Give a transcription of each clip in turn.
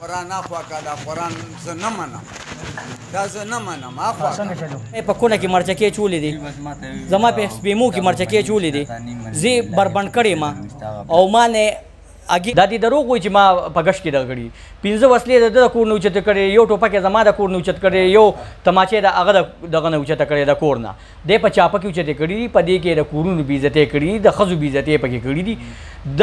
قرآن اخوا که دا قرآن زه نه منم دا زه نه منم اخوا څنګه چلو په کونه کې مرچکې چولې دي زما په سپیمو کې مرچکې چولې دي زه بربند کړې ما او ما نه اگې دا دې دروغ وایي چې ما په ګشت کې دغه کړي 15 وسلې د کور نه اوچته کړې یو ټوپک یې زما د کور نه اوچت کړی یو تماچې د هغه دغه نه اوچته کړې د کور نه دی په چاپه کې اوچتې کړي دي په دې کې د کورونو بې عزتۍ کړي دي د ښځو بې عزتۍ پکې کړي دي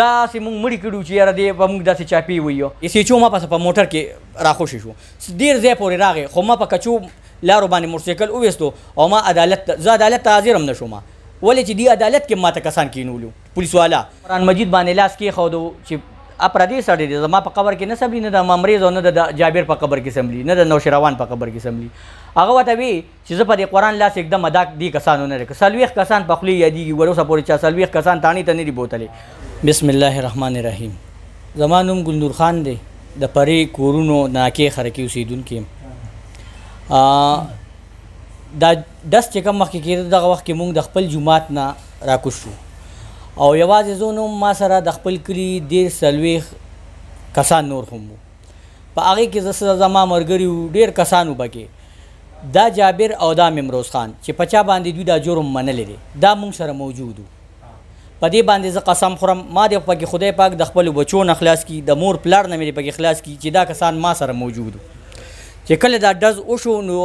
داسې مونږ مړي کړي وو چې یاره دی به مونږ داسې چاپې وویو سیچو ما پسه په موټر کې راخوشې شو ډېر ځای پورې راغی خو ما په کچو لارو باندې موټرسایکل وویستو او ما زه عدالت ته حاضر هم نه شوم ولې چې دې عدالت کې ماته کسان کېنولو پولیس والا قرآن مجید باندې لاس کېښودو چې اپرادي سړی دی زما په قبر کې نه سملي نه د ممریز او نه د جابر په قبر کې سملي نه د نوشروان په قبر کې سملي هغه ورته وی چې زه په دې قرآن لاس एकदम ادا دې کسانو نه لري 40 کسان په خولې یادېږي وروسه پورې چا 40 کسان تانی ته نه دي بوتلې بسم الله الرحمن الرحیم زما نوم ګلنور خان دی د پرې کورونو ناکې خرکې اوسېدونکی یم دا دس چې کوم مخکې کېده دغه وخت کې مونږ د خپل جومات نه راکوز شو او یوازې زه نو ما سره د خپل کلي 40 کسان نور هم وو په هغې کې زه زما ملګري وو ډېر کسان وو پکې دا جابر او دا ممروز خان چې په چا باندې دوی دا جرم منلی دی دا مونږ سره موجود وو په دې باندې زه قسم خورم ما دې پکې خدای پاک د خپلو بچو نه خلاص کړي د مور پلار نه مې پکې خلاص کړي چې دا کسان ما سره موجود وو چې کله دا ډز وشو نو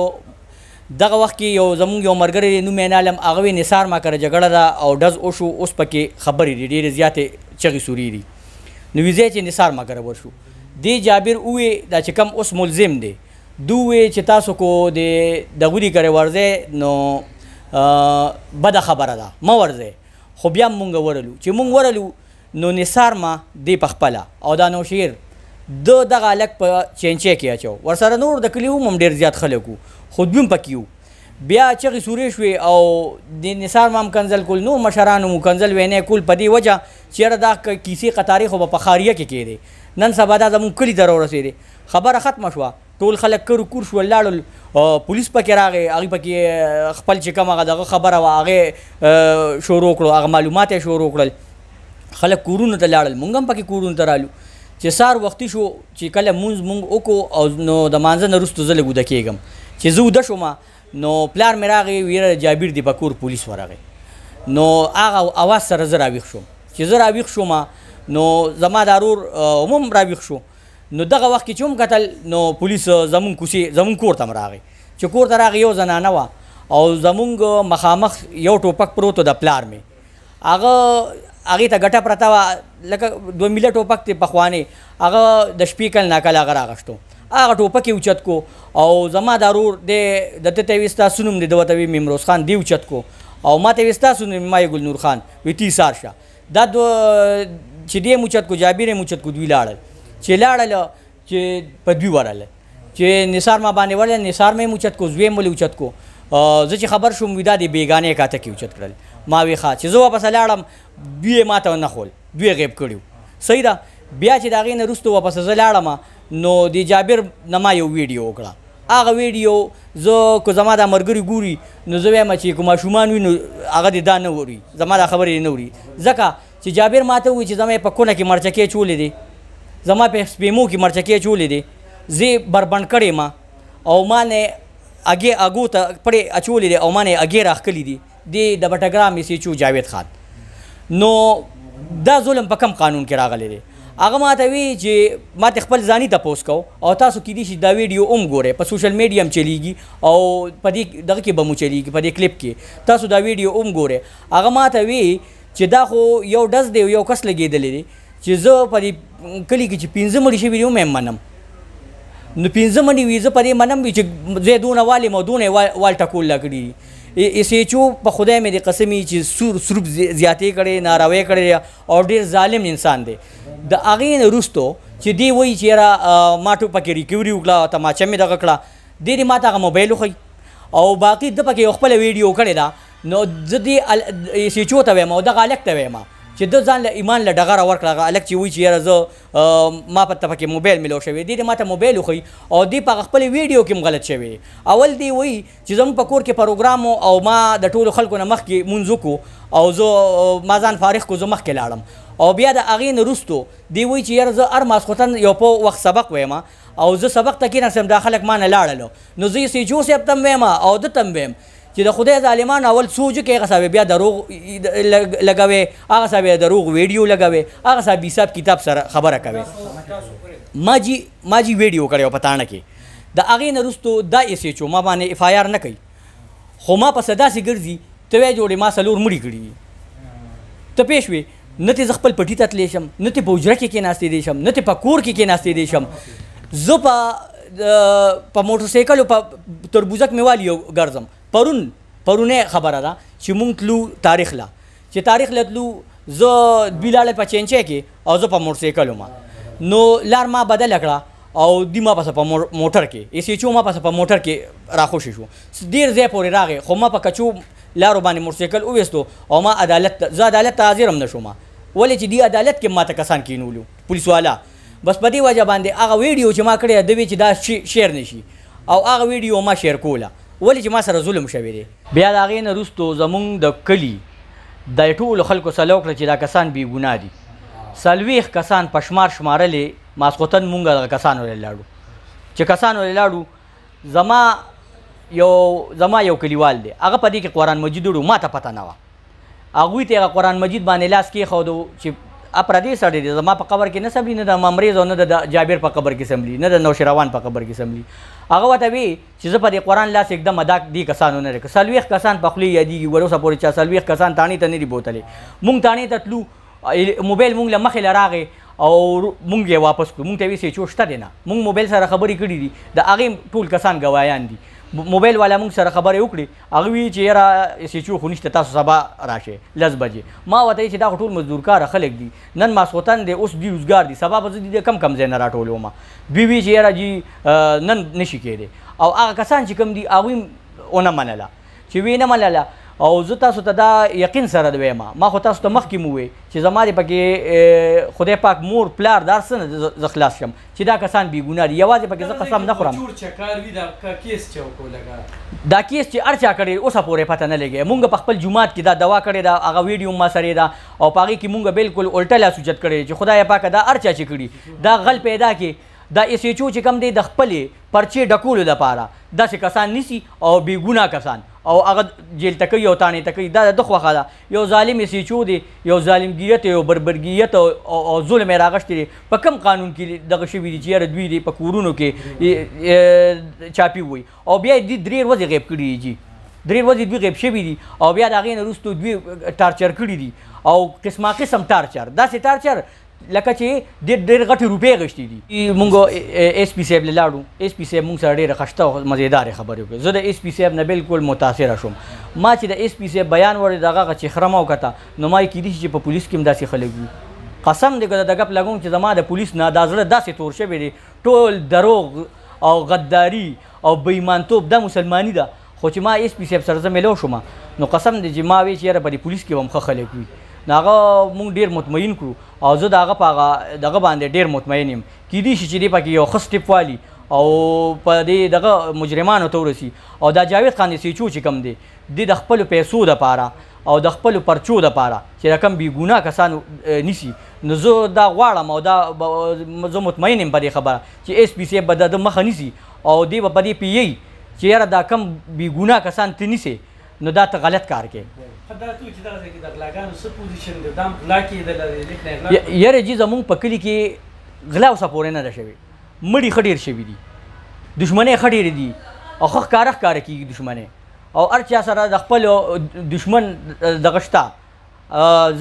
دغه وخت کې یو زمونږ یو ملګری دی نوم یې نالم هغه وی نثار ما کره جګړه ده او ډز وشو اوس پکې خبرې دي ډېرې زیاتې چغې سورې دي نو وی ځای چې نثار ما کره ورشو دې جابر ووی دا چې کم اوس ملزم دی دو وی چې تاسو کو د دغوري کرے ورځئ نو بده خبره ده مه ورځئ خو بیا مونږ ورلو چې مونږ ورلو نو نثار ما دی په خپله او دا نوشیر دغه هلک په چینچی کې اچو ورسره نور د کلي هم ډېر زیات خلک وو خو دوی هم پکې وو بیا چغې سورې شوې او د نثار ما هم کنځل کول نور مشرانو مو کنځل وینې کول په دې وجه چې یاره دا کیسې قطارې خو به په خاریه کې کېدی نن سبا دا زموږ کلي ته راورسېدې خبره ختمه شوه ټول خلک کرو کور شول لاړل پولیس پکې راغی هغې پکې خپل چې کوم هغه دغه خبره وه هغې شروع کړو هغه معلومات یې شروع کړل خلک کورونو ته لاړل مونږ هم پکې کورونو ته رالو چې سهار وختي شو چې کله مونځ مونږ وکړو او نو د مانځه نه وروسته زه لږ وده کېږم چې زه وده شوم نو پلار مې راغی ویره جابر دی په کور پولیس ورغی نو هغه اواز سره زه راویښ شوم چې زه راویښ شوم نو زما د ورور هم راویښ شو نو دغه وخت کې چې هم کتل نو پولیس زمونږ کوڅې زمونږ کور ته هم راغی چې کور ته راغی یو زنانه وه او زمونږ مخامخ یو ټوپک پروت و د پلار مې هغې ته ګټه پرته وه لکه 2 میله ټوپک دی پخوانې هغه د شپې کل ناکل هغه راغشتو هغه ټوپک یې اوچت کو او زما د ورور دی د ده ته یې وي ستاسو نوم دی ده ورته وي ممروز خان دی اوچت کو او ما ته یې وي ستاسو نوم ما یې ګلنور خان وي تی سار شه دا چې دی یې اوچت کو جابر یې اوچت کو دوی لاړل چې لاړل چې په دوی ورله چې نثار ما باندې ورله نثار مې اوچت کو زوی یې ولې اوچت کو زه چې خبر شوم وي دا د بیګانې کاته کې اوچت کړل ما وی ښه چې زه واپسه لاړم دوی یې ما ته ونه خول دوی یې غیب کړي صحیح ده بیا چې د هغې نه وروسته واپسه زه لاړم نو د جابر نه ما یو ویډیو وکړه هغه ویډیو زه که زما دا ملګري ګوري نو زه وایم چې که ماشومان وي نو هغه دې دا نه اوري زما دا خبرې نه اوري ځکه چې جابر ما ته ووایي چې زما یې په کونه کې مرچکې چولې دي زما په سپیمو کې مرچکې چولې دي زه بربند کړې ما او ما نه اګو ته پړې اچولې دي او ما نه اګې راښکلي دي د بټګرام ایسیچو جاوید خان نو دا ظلم په کم قانون کې راغلی دی هغه ما ته وی چې ما ته خپل ځاني تپوس کو او تاسو کیدای شي دا ویډیو هم ګورئ په سوشل میډیا هم چلیږي او په دې دغه کې به مو چلیږي په دې کلیپ کې تاسو دا ویډیو هم ګورئ هغه ما ته وی چې دا خو یو ډز دی یو کس لګېدلی دی چې زه په دې کلي کې چې 15 مړي شوي دي هم منم نو 15 مړي وي زه په دې منم چې زه دونه والم او دونه وال ټکول لا کړي ایسیچو په خدای مې د قسمي چې سروب زیاتې کړې ناروی کړې او ډېر ظالم انسان دی د هغې نه وروستو چې دی وایي چې یاره ما ټوپکې ریکوري وکړه تماچه مې دغه کړه دی دې ما ته هغه موبایل وښیي او باقي ده پکې یو خپله ویډیو کړې ده نو زه دې ایسیچو ته وایم او دغه هلک ته وایم چې ده ځان له ایمان له ډغره ورکړه هغه هلک چې وایي چې یاره زه ما ته پکې موبایل میلاو شوی دی ما ته موبایل وښیي او دی په هغه خپلې ویډیو کې هم غلط شوی اول دی وایي چې زموږ په کور کې پروګرام او ما د ټولو خلکو نه مخکې مونځ وکړو او زه ما ځان فارغ کړو زه مخکې لاړم او بیا د هغې نه وروستو دی وایي چې یاره زه هر ماسخوتن یو په وخت سبق وایم او زه سبق ته کېناستم دا خلک ما نه لاړلو نو زه یې سیجو صاحب ته هم وایم او ده ته هم وایم چې د خدای ظالمان اول سوچ وکړي هغه صاحب بیا دروغ لګوي هغه صاحب دروغ ویډیو لګوي هغه صاحب حساب کتاب سره خبره کوي ما جی ویډیو کړی و په تاڼه کې د هغې نه وروستو دا ایس ایچ او ما باندې اف آی آر نه کوي خو ما پسې داسې ګرځي ته وایې جوړې ما 4 مړي کړي دي ته پوه شوې نه تې زه خپل پټي ته تللی شم نه تې په حجره کې کېناستېدی شم نه تې په کور کې کېناستېدی شم زه په موټرسایکل په تربوزک مې والي ګرځم پرونی خبره ده چې مونږ تلو تاریخ له چې تاریخ له تلو زه دوی لاړل په چینچی کې او زه په موټرسایکل وم نو لار ما بدله کړه او دی ما پسه په موټر کې ایس ایچ او ما پسه په موټر کې راخوشي شو ډېر ځای پورې راغی خو ما په کچو لارو باندې موټرسایکل وویستو او ما زه عدالت ته حاضر هم نه شوم ولې چې دی عدالت کې ماته کسان کینولو پولیس والا بس په دې وجه باندې هغه ویډیو چې ما کړی د وی چې دا شیر نشي او هغه ویډیو ما شیر کوله ولې چې ما سره ظلم شوی دی بیا د هغې نه وروستو زمونږ د کلي د ټولو خلکو سره وکړه چې دا کسان بې ګناه دي 40 کسان په شمار شمارلې ماسخوتن مونږ دغه کسان ولې لاړو چې کسان ولې لاړو زما یو کلیوال دی هغه په دې کې قرآن مجید وړو ما ته پته نه وه هغوی ته هغه قرآن مجید باندې لاس کېښودو چې پردی سړی دی زما په قبر کې نه سملي نه د ممریز او نه د جابر په قبر کې سملي نه د نوشروان په قبر کې سملي هغه ورته وی چې زه په دې قرآن لاس एकदम ادا دې کسانو نه لري 40 کسان په خولې یادېږي وروسه پورې چا 40 کسان تاڼې ته نه دي بوتلې مونږ تاڼې ته تلو موبایل مونږ له مخې له راغی او مونږ یې واپس کړو مونږ ته ویې چې شته دی نه مونږ موبایل سره خبرې کړي دي د هغې ټول کسان ګواهیان دي موبایل والا مونږ سره خبرې وکړي هغه وی چې یاره سیچو خو نشته تاسو سبا راشئ 10 بجې ما ورته چې دا خو ټول مزدورکاره خلک دي نن ماسخوتن دی اوس دوی روزګار دي سبا به زه د کم ځای نه راټولوم دوی وی چې یاره جي نن نشي کېدی او هغه کسان چې کوم دي هغوی ونه منله چې وی نه منله او زه تاسو ته دا یقین سره دویم ما خو تاسو ته مخکې مو ووی چې زما دې پکې خدای پاک مور پلار دا هر څه نه زه خلاص شم چې دا کسان بې ګناه دي یوازې پکې زه قسم نه خورم دا کیس چې هر چا کړی اوسه پورې پته نه لګي مونږ په خپل جومات کې دا دوا کړې ده هغه ویډیو ما سره ده او په هغې کې مونږ بالکل الټه لاس اوچت کړی چې خدای پاکه دا هر چا چې کړي دا غل پیدا کې دا ایس ایچ او چې کوم دی د خپلې پرچې ډکولو لپاره داسې کسان نیسي او بې ګناه کسان او هغه جیل ته کوي او تانې ته کوي دا د ده خوښه ده یو ظالم ایس ایچ او دی یو ظالمګیت یو بربرګیت او ظلم یې راغشتی دی په کوم قانون کې دغه شوي دي چې یاره دوی دی په کورونو کې چاپي وي او بیا یې دوی 3 ورځې غیب کړي دي جي 3 ورځې دوی غیب شوي دي او بیا د هغې نه وروستو دوی ټارچر کړي دي او قسمه قسم ټارچر داسې ټارچر لکه چې ډېر غټې روپۍ غشتي دي مونږ ایس پي صاحب له لاړو ایس پي صاحب مونږ سره ډېره ښایسته او مزېدارې خبرې وکړې زه د ایس پي صاحب نه بالکل متاثره شوم ما چې د ایس پي صاحب بیان وړی د هغه چهره ما وکته نو ما یې کیدای شي چې په پولیس کې هم داسې خلک وي قسم دی که د ګپ لګوم چې زما د پولیس نه دا زړه داسې تور شوی دی ټول دروغ او غداري او بېایمانتوب دا مسلماني ده خو چې ما ایس پي صاحب سره زه میلو شوم نو قسم دی چې ما وی چې یاره په دې پولیس کې به هم ښه خلک وي نو هغه مونږ ډېر مطمئن کړو او زه د هغه په هغه دغه باندې ډېر مطمئن یم کیدای شي چې دې پکې یو ښه سټپ والي او په دې دغه مجرمانو ته ورسي او دا جاوید خان سیچو چې کوم دی د خپلو پیسو دپاره او د خپلو پرچو دپاره چې د کوم بې ګناه کسانو نیسي نو زه دا غواړم او دا زه مطمئن یم په دې خبره چې ایس پي صاحب به د ده مخه نیسي او دی به په دې پوهیږي چې یاره دا کم بې ګناه کسان ته نیسي نو دا ته غلط کار کوي یاره جي زمونږ په کلي کې غلا اوسه پورې نه ده شوې مړي ښه ډېر شوي دي دښمنۍ ښه ډېرې دي او ښه ښکاره ښکاره کېږي دښمنۍ او هر چا سره د خپل دښمن دغه شته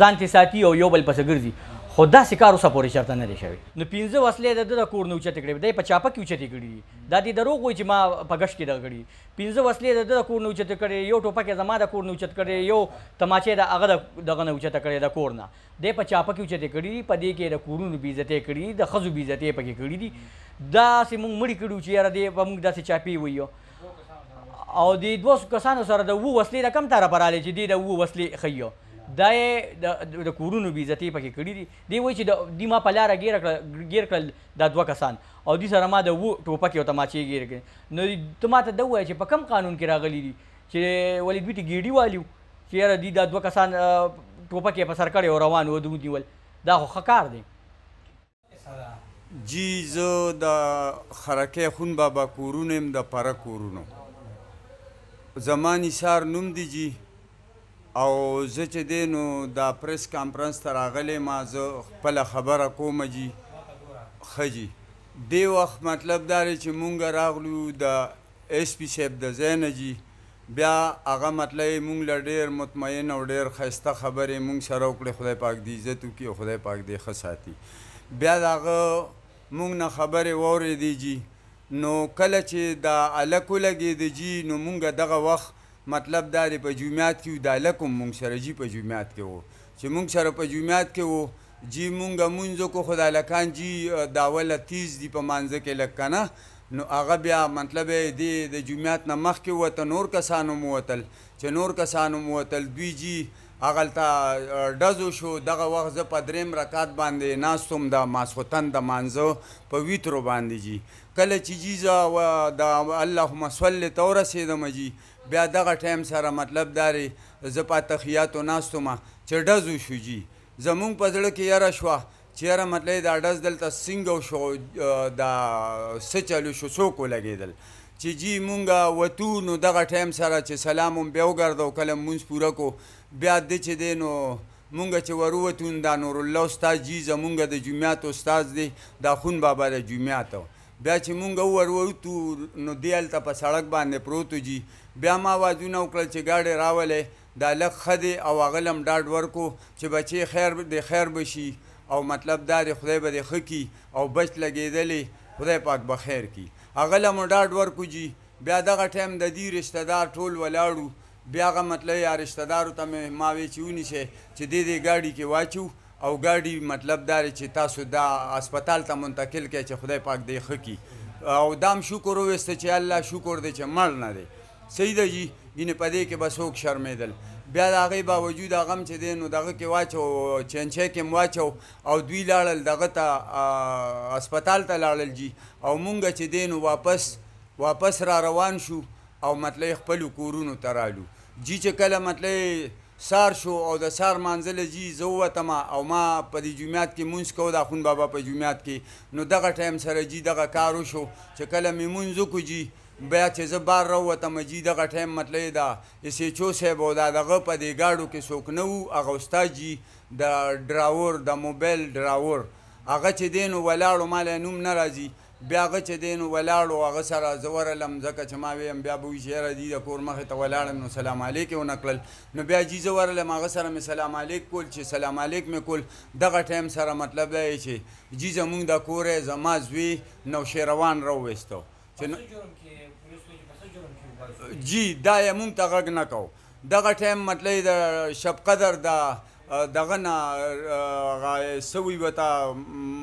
ځان ترې ساتي او یو بل پسې ګرځي خو داسې کار اوسه پورې چېرته نه دی شوی نو 15 وسلې د ده د کور نه اوچتې کړې دی په چاپه کې اوچتې کړي دي دا دې دروغ وایي چې ما په ګشت کې دغه کړي 15 وسلې د ده د کور نه اوچتې کړې یو ټوپک یې زما د کور نه اوچت کړی یو تماچې د هغه دغه نه اوچته کړې د کور نه دی په چاپه کې اوچتې کړي دي په دې کې د کورونو بېعزتۍ کړي دي د ښځو بېعزتۍ پکې کړي دي داسې مونږ مړي کړي چې یاره دی به مونږ داسې چاپې وایو او د 2 کسانو سره د 2 وسلې د کم طرفه راغلی چې دی د 2 وسلې ښیي دا یې د کورونو بېعزتۍ پکې کړي دي دی وایي چې دوی ما په لاره ګیر کړل دا 2 کسان او دوی سره ما د 2 ټوپکې او تماچې ګیر کړې نو ته ما ته ده ووایه چې په کوم قانون کې راغلي دي چې ولې دوی ته ګیډي والیو چې یاره دوی دا 2 کسان ټوپکې په سر کړی او روان و دوی نیول دا خو ښه کار دی. جی زه د خرکۍ خون بابا کورونه یم د پره کورونو. زما نثار نوم دی جی، او زه چې دی نو دا پریس کانفرنس ته راغلی یم. زه خپله خبره کوم جی. ښه جی، دې وخت مطلب دا دی چې مونږ راغلو د ایس پي صاحب د ځای نه جی. بیا هغه مطلب مونږ له ډېر مطمئن او ډېر ښایسته خبرې مونږ سره وکړې. خدای پاک دې عزت وکړي او خدای پاک دې ښه ساتي. بیا د هغه مونږ نه خبرې واورېدې جي. نو کله چې دا هلک ولګېده جي، نو مونږ دغه وخت مطلب دا دی په جومیات کې و. د هلک هم مونږ سره جي په جومیات کې و. چې مونږ سره په جومیات کې و جي، مونږ مونځ وکړو. خو د هلکان جي دا اوله تیز دي په مانځه کې لږ که نه. نو هغه بیا مطلب یې د جومیات نه مخکې ووته. نور کسان هم ووتل. چې نور کسان هم ووتل دوی جي هغلته ډزو شو. دغه وخت زه په درېیم رکعت باندې ناست وم د ماسخوتن د مانځه په ویترو باندې جي. کله چې جي زه د اللهم صل ته ورسېدم جي، بیا دغه ټایم سره مطلب دا دی زه په اتحیاتو ناست وم چې ډزو شو جي. زمونږ په زړه کې یره شوه چې یاره مطلب دا ډز دلته څنګه شو، دا څه چلو شو، څوک ولګېدل. چې جي مونږ وتو نو دغه ټایم سره چې سلام هم بیا وګرځو، کله مونځ پوره کو. بیا د چې دی نو مونږ چې ور ووتو دا نورالله استاد جي زمونږ د جومیات استاد دی، دا خون بابا د جومیات. بیا چې مونږ ور ووتو نو دی هلته په سړک باندې پروت و جي. بیا ما آوازونه وکړل چې ګاډی راولئ، دا لږ ښه دی. او هغه له هم ډاډ ورکو چې بچې خیر به شي، او مطلب دا دی خدای به دې ښه کي، او بچ لګېدلې خدای پاک به خیر کي. هغه له مو ډاډ ورکو جي. بیا دغه ټایم د دې رشته دار ټول ولاړو. بیا هغه مطلب یا رشته دارو ته مې ما وی چې ونیسئ چې دې ګاډي کې واچو، او ګاډي مطلب دا دی چې تاسو دا هسپتال ته منتقل کړئ چې خدای پاک دې ښه کي. او دام شکر وویسته چې الله شکر دی چې مړ نه دی. صحیح ده جي. ګینې په دې کې به څوک شرمېدل. بیا د هغې باوجود هغه هم چې دی نو دغه کې واچو، چینچی کې هم واچو، او دوی لاړل دغه ته هسپتال ته لاړل جي. او مونږ چې دی نو واپس را روان شو، او مطلب خپلو کورونو ته رالو جي. چې کله مطلب سار شو او د سار مانځله جي، زه ووتم او ما په دې جومیات کې مونځ کوو، د اخون بابا په جومیات کې. نو دغه ټایم سره جي دغه کار وشو چې کله مې مونځ وکړو جي، بیا چې زه بار راووتم جي، دغه ټایم مطلب دا ایس ایچ او صاحب او دا دغه په دې ګاډو کې څوک نه وو. هغه استاد جي د ډراور، د موبایل ډراور، هغه چې دی نو ولاړو، ما له نوم نه راځي. بیا هغه چې دی نو ولاړو، هغه سره زه ورغلم، ځکه چې ما ویم بیا به وایي چې یاره دي د کور مخې ته ولاړم، نو سلام علیک یې ونه کړل. نو بیا جي زه ورغلم، هغه سره مې سلام علیک کول. چې سلام علیک مې کول، دغه ټایم سره مطلب دا دی چې جي زمونږ د کور زما زوی نوشیروان راوویستو. جي دا یې مونږ ته غږ نه کو. دغه ټایم مطلب د شب قدر دغه نه څه وي ورته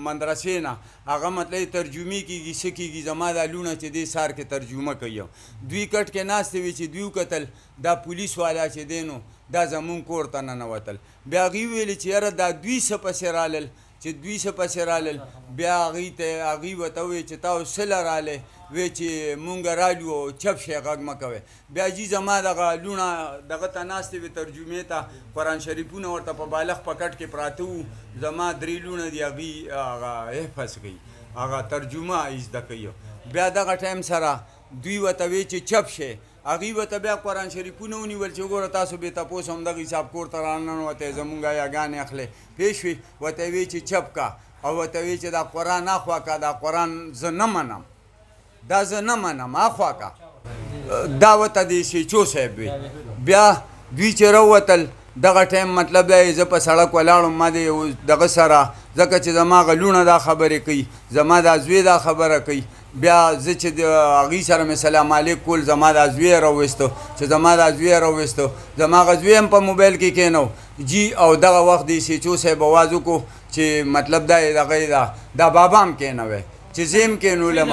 مدرسې نه هغه مطلب ترجمې کېږي، څه کېږي. زما دا لوڼه چې دی سار کې ترجمه کوي. دوی کټ کې ناستې وي چې دوی وکتل دا پولیس والا چې دی نو دا زمونږ کور ته ننوتل. بیا هغوی ویلې چې یاره دا دوی څه پسې رالل، چې دوی څه پسې رالل. بیا هغوی ورته وویل چې تاسو څه له رالی؟ وی چې مونږ رالو او چپ شئ، غږ مه کوئ. بیا جي زما دغه لوڼه دغه ته ناستې وې ترجمې ته، قرآن شریفونه ورته په بالغ په کټ کې پراته وو. زما 3 لوڼه دي، هغوی هغه حفظ کوي، هغه ترجمه زده کوي. بیا دغه ټایم سره دوی ورته وی چې چپ شئ. هغوی ورته بیا قرآن شریفونه ونیول چې وګوره تاسو بې تپوس هم دغه حساب کور ته راننوتئ، زمونږ یاګانې اخلئ. پوه شوې؟ ورته وی چې چپ کا، او ورته وی چې دا قرآن اخوا کا، دا قرآن زه نه منم، دا زه نه منم، اخوا کا. دا ورته د ایس ایچ او صاحب وی. بیا دوی چې راووتل دغه ټایم مطلب دا زه په سړک ولاړم، ما د دغه سره، ځکه چې زما هغه لوڼه دا خبرې کوي، زما دا زوی دا خبره کوي. بیا زه چې د هغوی سره مې سلام علیک کول، زما دا زوی یې راوویستو. چې زما دا زوی یې راوویستو، زما هغه زوی هم په موبایل کې کېنو جي. او دغه وخت د ایس ایچ او صاحب اواز وکړو چې مطلب دا یې دغه دا بابا هم کېنوی چې زه هم کېنولم.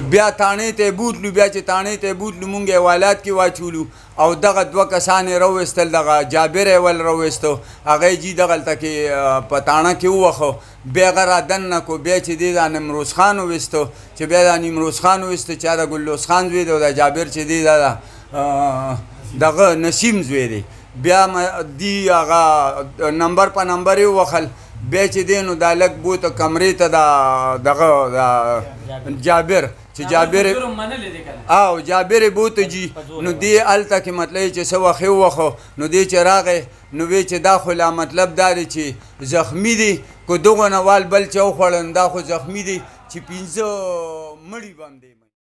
بیا تاڼې ته یې بوتلو. بیا چې تاڼې ته یې بوتلو مونږ یې حوالات کې واچولو، او دغه 2 کسان یې راوویستل. دغه جابر یې ول راوویستو، هغه یې جي دغلته کې په تاڼه کې ووښو. بیا هغه را دننه کو. بیا چې دی دا نیمروز خان وویستو، چې بیا دا نیمروز خان وویستو چې دا ګلدوز خان زوی دی، او دا جابر چې دی دا دغه نسیم زوی دی. بیا دی هغه نمبر په نمبر یې ووخل بیا چې دی نو دا لږ بوته کمرې ته دغه جابر چې جابر او جابر یې بوته جي نو دی هلته کې مطلب چې څه وخت یې ووخو نو دی چې راغی نو وی چې دا خو لا مطلب دا دی چې زخمي دي که دغو نه وال بل چې وخوړل دا خو زخمي دي چې 15 مړي باندې